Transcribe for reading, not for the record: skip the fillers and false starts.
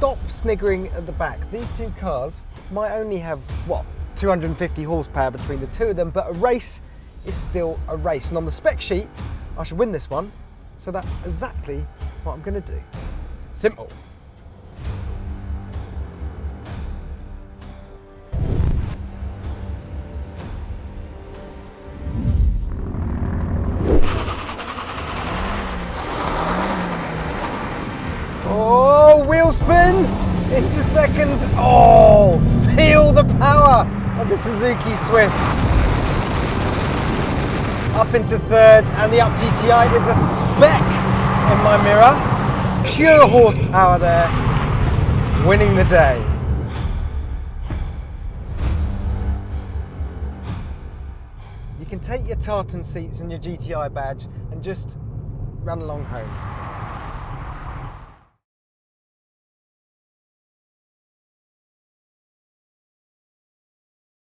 stop sniggering at the back. These two cars might only have, what, 250 horsepower between the two of them, but a race is still a race. And on the spec sheet, I should win this one. So that's exactly what I'm going to do. Simple. Oh, wheel spin into second. Oh, feel the power of the Suzuki Swift. Up into third, and the Up GTI is a speck in my mirror. Pure horsepower there, winning the day. You can take your tartan seats and your GTI badge and just run along home.